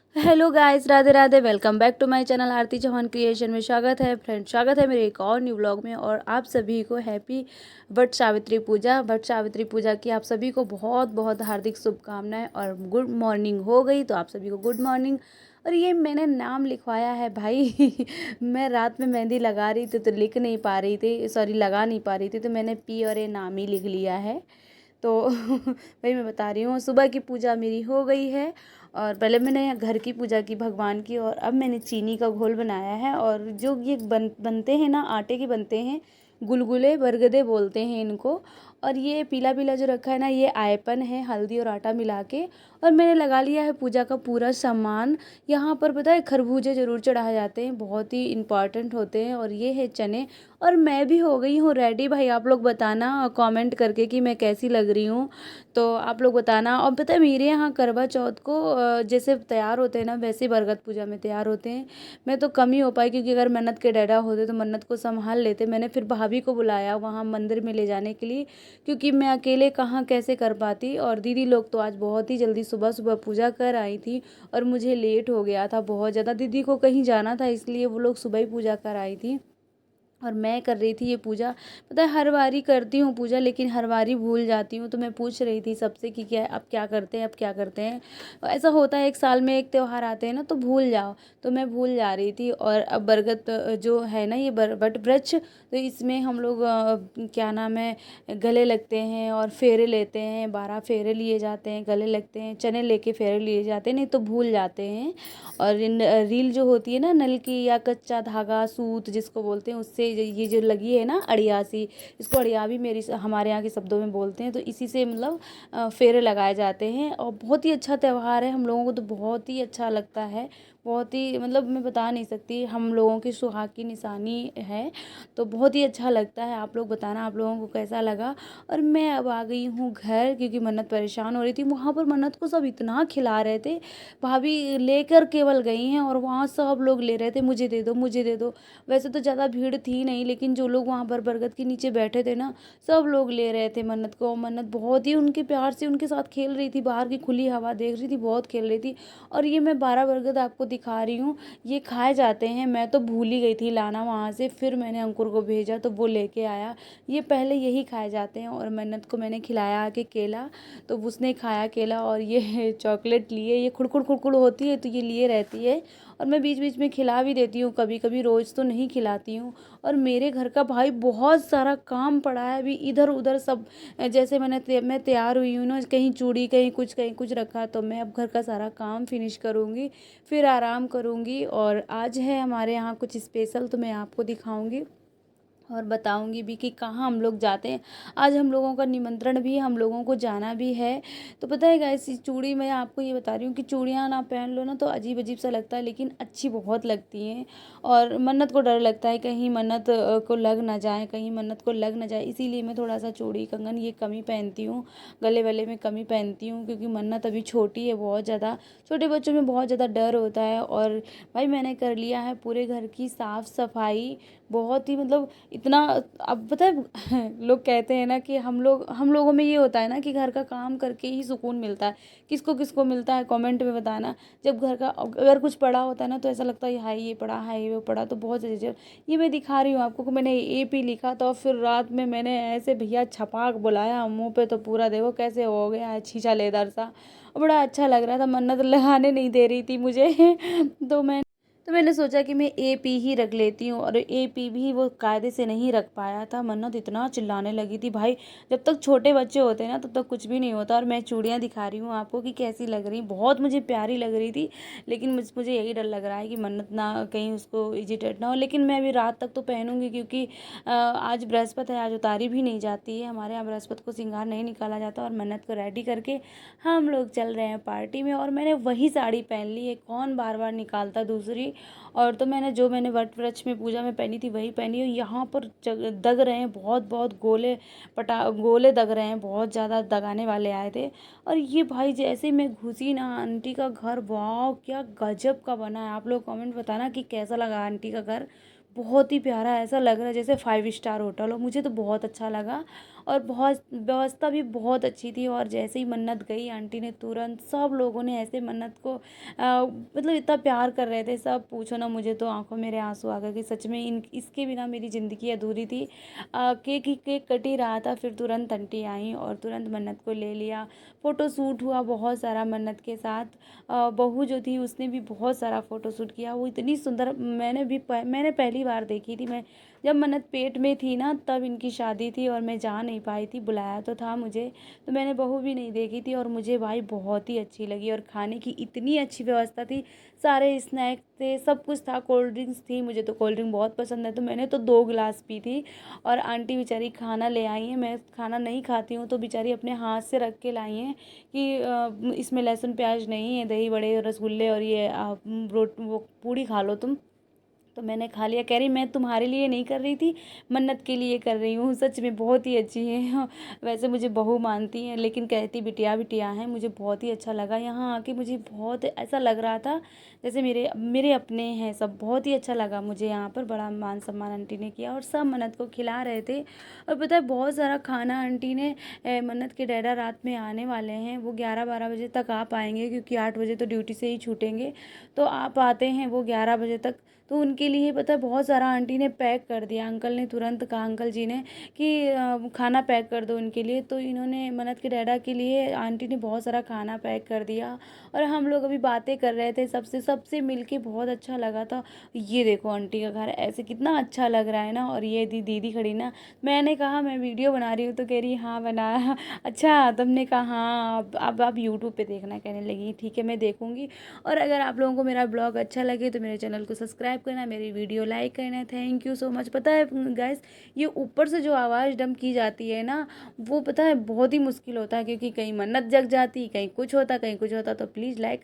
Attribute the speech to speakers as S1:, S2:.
S1: Hello guys, Radhe Radhe. Welcome back to my channel Aarti Chauhan creation में स्वागत है फ्रेंड। स्वागत है मेरे एक और न्यू व्लॉग में। और आप सभी को हैप्पी वट सावित्री पूजा की आप सभी को बहुत बहुत हार्दिक शुभकामनाएं। और गुड मॉर्निंग हो गई तो आप सभी को गुड मॉर्निंग। और ये मैंने नाम लिखवाया है भाई मैं रात में मेहंदी लगा रही थी तो लिख नहीं पा रही थी, सॉरी लगा नहीं पा रही थी, तो मैंने पी और ए नाम ही लिख लिया है। तो वही मैं बता रही हूँ, सुबह की पूजा मेरी हो गई है। और पहले मैंने घर की पूजा की भगवान की, और अब मैंने चीनी का घोल बनाया है। और जो ये बनते हैं ना, आटे के बनते हैं, गुलगुले बरगदे बोलते हैं इनको। और ये पीला पीला जो रखा है ना, ये आयपन है, हल्दी और आटा मिला के। और मैंने लगा लिया है पूजा का पूरा सामान। यहाँ पर पता है खरबूजे ज़रूर चढ़ाए जाते हैं, बहुत ही इम्पॉर्टेंट होते हैं। और ये है चने। और मैं भी हो गई हूँ रेडी। भाई आप लोग बताना कमेंट करके कि मैं कैसी लग रही हूँ, तो आप लोग बताना। और पता है मेरे यहाँ करवा चौथ को जैसे तैयार होते हैं ना, वैसे बरगद पूजा में तैयार होते हैं। मैं तो कम ही हो पाई, क्योंकि अगर मन्नत के डैडा होते तो मन्नत को संभाल लेते। मैंने फिर भाभी को बुलाया वहाँ मंदिर में ले जाने के लिए, क्योंकि मैं अकेले कहाँ कैसे कर पाती। और दीदी लोग तो आज बहुत ही जल्दी सुबह सुबह पूजा कर आई थी, और मुझे लेट हो गया था बहुत ज़्यादा। दीदी को कहीं जाना था, इसलिए वो लोग सुबह ही पूजा कर आई थी। और मैं कर रही थी ये पूजा। पता है हर बारी करती हूँ पूजा, लेकिन हर बारी भूल जाती हूँ। तो मैं पूछ रही थी सबसे कि क्या अब क्या करते हैं, अब क्या करते हैं। ऐसा होता है, एक साल में एक त्यौहार आते हैं ना, तो भूल जाओ। तो मैं भूल जा रही थी। और अब बरगद जो है ना, ये बट वृक्ष, तो इसमें हम लोग क्या नाम है, गले लगते हैं और फेरे लेते हैं। 12 फेरे लिए जाते हैं, गले लगते हैं, चने लेके फेरे लिए जाते हैं, नहीं तो भूल जाते हैं। और रील जो होती है ना, नल की या कच्चा धागा सूत जिसको बोलते हैं, उससे ये जो लगी है ना अड़ियासी, इसको अड़ियावी मेरी हमारे यहाँ के शब्दों में बोलते हैं। तो इसी से मतलब फेरे लगाए जाते हैं। और बहुत ही अच्छा त्यौहार है, हम लोगों को तो बहुत ही अच्छा लगता है। बहुत ही मतलब मैं बता नहीं सकती, हम लोगों की सुहाग की निशानी है। तो बहुत ही अच्छा लगता है। आप लोग बताना आप लोगों को कैसा लगा। और मैं अब आ गई हूँ घर, क्योंकि मन्नत परेशान हो रही थी। वहाँ पर मन्नत को सब इतना खिला रहे थे, भाभी लेकर केवल गई हैं, और वहाँ सब लोग ले रहे थे, मुझे दे दो मुझे दे दो। वैसे तो ज़्यादा भीड़ थी नहीं, लेकिन जो लोग वहाँ पर बरगद के नीचे बैठे थे ना, सब लोग ले रहे थे मन्नत को। मन्नत बहुत ही उनके प्यार से उनके साथ खेल रही थी, बाहर की खुली हवा देख रही थी, बहुत खेल रही थी। और ये मैं 12 बरगद आपको दिखा रही हूँ, ये खाए जाते हैं। मैं तो भूल ही गई थी लाना वहाँ से, फिर मैंने अंकुर को भेजा तो वो लेके आया। ये पहले यही खाए जाते हैं। और मन्नत को मैंने खिलाया आके केला, तो उसने खाया केला। और ये चॉकलेट लिए, ये खुड़खुड़ खुड़खुड़ होती है तो ये लिए रहती है। और मैं बीच बीच में खिला भी देती हूँ कभी कभी, रोज़ तो नहीं खिलाती हूँ। और मेरे घर का भाई बहुत सारा काम पड़ा है अभी, इधर उधर सब। जैसे मैं तैयार हुई हूँ ना, कहीं चूड़ी कहीं कुछ रखा, तो मैं अब घर का सारा काम फिनिश करूँगी, फिर आराम करूँगी। और आज है हमारे यहाँ कुछ स्पेशल, तो मैं आपको दिखाऊँगी और बताऊंगी भी कि कहाँ हम लोग जाते हैं। आज हम लोगों का निमंत्रण भी है, हम लोगों को जाना भी है। तो पता है गाइस, इस चूड़ी मैं आपको ये बता रही हूँ कि चूड़ियाँ ना पहन लो ना तो अजीब अजीब सा लगता है, लेकिन अच्छी बहुत लगती हैं। और मन्नत को डर लगता है कहीं मन्नत को लग ना जाए, कहीं मन्नत को लग ना जाए, इसीलिए मैं थोड़ा सा चूड़ी कंगन ये कम ही पहनती हूँ, गले वाले में कम ही पहनती हूँ, क्योंकि मन्नत अभी छोटी है बहुत ज़्यादा। छोटे बच्चों में बहुत ज़्यादा डर होता है। और भाई मैंने कर लिया है पूरे घर की साफ़ सफाई, बहुत ही मतलब इतना। अब पता है लोग कहते हैं ना कि हम लोगों में ये होता है ना कि घर का काम करके ही सुकून मिलता है। किसको किसको मिलता है कमेंट में बताना। जब घर का अगर कुछ पड़ा होता है ना, तो ऐसा लगता है हाय ये पड़ा, हाय वो पड़ा, तो बहुत अच्छे। ये मैं दिखा रही हूँ आपको कि मैंने AP लिखा था, और फिर रात में मैंने ऐसे भैया छपाक बुलाया मुँह पे, तो पूरा देखो कैसे हो गया है छीछा लेदर सा। बड़ा अच्छा लग रहा था, मन्नत लगाने नहीं दे रही थी मुझे तो मैंने सोचा कि मैं AP ही रख लेती हूँ। और AP भी वो कायदे से नहीं रख पाया था। मन्नत इतना चिल्लाने लगी थी भाई। जब तक छोटे बच्चे होते हैं ना, तब तक कुछ भी नहीं होता। और मैं चूड़ियाँ दिखा रही हूँ आपको कि कैसी लग रही, बहुत मुझे प्यारी लग रही थी। लेकिन मुझे यही डर लग रहा है कि मन्नत ना कहीं उसको इरिटेट ना हो। लेकिन मैं अभी रात तक तो पहनूंगी, क्योंकि आज बृहस्पति है, आज उतारी भी नहीं जाती है। हमारे यहाँ बृहस्पति को श्रृंगार नहीं निकाला जाता। और मन्नत को रेडी करके हम लोग चल रहे हैं पार्टी में। और मैंने वही साड़ी पहन ली है, कौन बार बार निकालता दूसरी। और तो मैंने वट वृक्ष में पूजा में पहनी थी वही पहनी हूँ। यहाँ पर दग रहे हैं बहुत बहुत गोले दग रहे हैं, बहुत ज़्यादा दगाने वाले आए थे। और ये भाई जैसे ही मैं घुसी ना, आंटी का घर वाह क्या गजब का बना है। आप लोग कमेंट बताना कि कैसा लगा आंटी का घर। बहुत ही प्यारा, ऐसा लग रहा है जैसे 5 स्टार होटल हो, मुझे तो बहुत अच्छा लगा। और बहुत व्यवस्था भी बहुत अच्छी थी। और जैसे ही मन्नत गई आंटी ने तुरंत सब लोगों ने ऐसे मन्नत को मतलब इतना प्यार कर रहे थे सब, पूछो ना। मुझे तो आंखों मेरे आंसू आ गए कि सच में इन इसके बिना मेरी ज़िंदगी अधूरी थी। केक कट ही रहा था, फिर तुरंत आंटी आई और तुरंत मन्नत को ले लिया। फ़ोटो शूट हुआ बहुत सारा मन्नत के साथ। बहू जो थी उसने भी बहुत सारा फ़ोटो शूट किया। वो इतनी सुंदर मैंने पहली बार देखी थी। मैं जब मन्नत पेट में थी ना तब इनकी शादी थी और मैं जा नहीं पाई थी। बुलाया तो था मुझे, तो मैंने बहू भी नहीं देखी थी। और मुझे भाई बहुत ही अच्छी लगी और खाने की इतनी अच्छी व्यवस्था थी। सारे स्नैक्स थे, सब कुछ था, कोल्ड ड्रिंक्स थी। मुझे तो कोल्ड ड्रिंक बहुत पसंद है तो मैंने तो 2 गिलास पी थी। और आंटी बेचारी खाना ले आई हैं, मैं खाना नहीं खाती हूँ तो बेचारी अपने हाथ से रख के लाई हैं कि इसमें लहसुन प्याज नहीं है, दही बड़े रसगुल्ले और ये वो पूड़ी खा लो तुम। तो मैंने खा लिया। कह रही मैं तुम्हारे लिए नहीं कर रही थी, मन्नत के लिए कर रही हूँ। सच में बहुत ही अच्छी है। वैसे मुझे बहू मानती हैं लेकिन कहती बिटिया बिटिया हैं। मुझे बहुत ही अच्छा लगा यहाँ आके, मुझे बहुत ऐसा लग रहा था जैसे मेरे मेरे अपने हैं सब। बहुत ही अच्छा लगा मुझे यहाँ पर, बड़ा मान सम्मान आंटी ने किया और सब मन्नत को खिला रहे थे। और पता है बहुत सारा खाना आंटी ने मन्नत के डैडा रात में आने वाले हैं, वो 11-12 बजे तक आ पाएंगे क्योंकि 8 बजे तो ड्यूटी से ही छूटेंगे। तो आप आते हैं वो 11 बजे तक। तो उनके लिए पता है बहुत सारा आंटी ने पैक कर दिया। अंकल ने तुरंत कहा, अंकल जी ने, कि खाना पैक कर दो उनके लिए। तो इन्होंने मन्नत के डैडा के लिए आंटी ने बहुत सारा खाना पैक कर दिया। और हम लोग अभी बातें कर रहे थे सबसे सबसे मिलके बहुत अच्छा लगा था। ये देखो आंटी का घर ऐसे कितना अच्छा लग रहा है ना। और ये दीदी खड़ी ना, मैंने कहा मैं वीडियो बना रही हूँ तो कह रही हाँ बना। अच्छा तुमने कहा हाँ, अब आप यूट्यूब पे देखना। कहने लगी ठीक है मैं देखूँगी। और अगर आप लोगों को मेरा ब्लॉग अच्छा लगे तो मेरे चैनल को सब्सक्राइब करना, मेरी वीडियो लाइक करना। Thank you so much. पता है गाइस, ये ऊपर से जो आवाज़ डंप की जाती है ना, वो पता है बहुत ही मुश्किल होता है क्योंकि कहीं मन्नत जग जाती, कहीं कुछ होता, कहीं कुछ होता। तो प्लीज़ लाइक